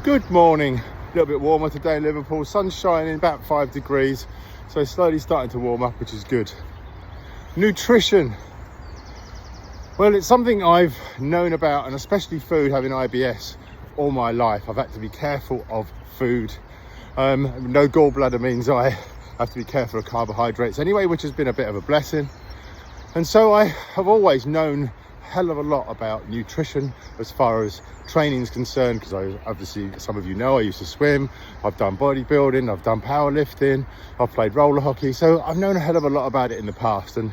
Good morning. A little bit warmer today in Liverpool. Sun's shining, about 5 degrees. So slowly starting to warm up, which is good. Nutrition. Well, it's something I've known about, and especially food, having IBS all my life. I've had to be careful of food. No gallbladder means I have to be careful of carbohydrates anyway, which has been a bit of a blessing. And so I have always known hell of a lot about nutrition as far as training is concerned, because I obviously, some of you know, I used to swim, I've done bodybuilding, I've done powerlifting, I've played roller hockey, so I've known a hell of a lot about it in the past. And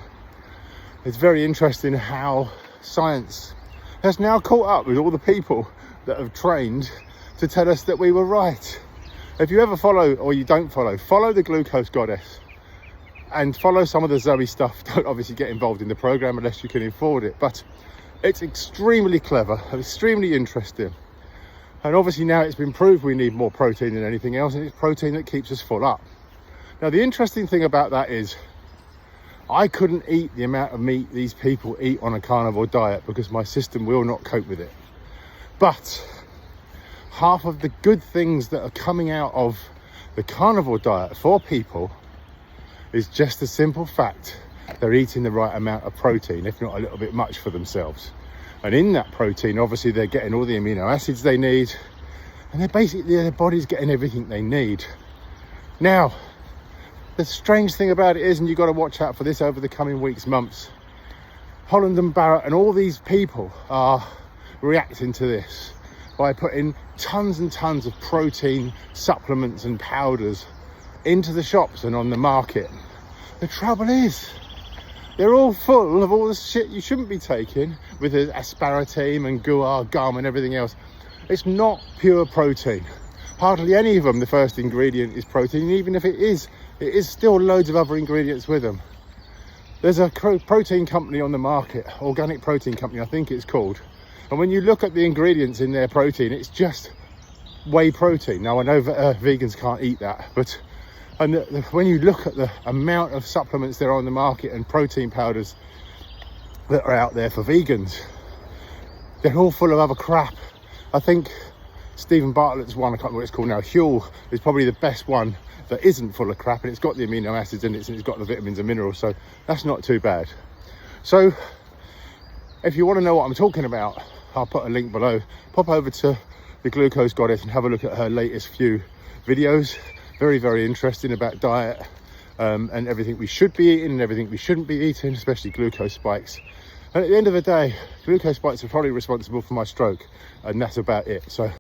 it's very interesting how science has now caught up with all the people that have trained to tell us that we were right. If you ever follow, or you don't follow the glucose goddess and follow some of the Zoe stuff. Don't obviously get involved in the program unless you can afford it, but it's extremely clever, extremely interesting. And obviously now it's been proved we need more protein than anything else, and it's protein that keeps us full up. Now the interesting thing about that is I couldn't eat the amount of meat these people eat on a carnivore diet because my system will not cope with it. But half of the good things that are coming out of the carnivore diet for people is just the simple fact they're eating the right amount of protein, if not a little bit much for themselves. And in that protein, obviously they're getting all the amino acids they need, and they're basically, their body's getting everything they need. Now, the strange thing about it is, and you've got to watch out for this over the coming weeks, months, Holland and Barrett and all these people are reacting to this by putting tons and tons of protein supplements and powders into the shops and on the market. The trouble is, they're all full of all the shit you shouldn't be taking, with the aspartame and guar, gum and everything else. It's not pure protein. Hardly any of them, the first ingredient is protein. Even if it is still loads of other ingredients with them. There's a protein company on the market, organic protein company I think it's called, and when you look at the ingredients in their protein, it's just whey protein. Now I know vegans can't eat that, but when you look at the amount of supplements there are on the market and protein powders that are out there for vegans, they're all full of other crap. I think Stephen Bartlett's one, I can't remember what it's called now, Huel, is probably the best one that isn't full of crap, and it's got the amino acids in it, and it's got the vitamins and minerals, so that's not too bad. So if you want to know what I'm talking about, I'll put a link below. Pop over to the Glucose Goddess and have a look at her latest few videos. Very, very interesting about diet and everything we should be eating and everything we shouldn't be eating, especially glucose spikes. And at the end of the day, glucose spikes are probably responsible for my stroke, and that's about it. So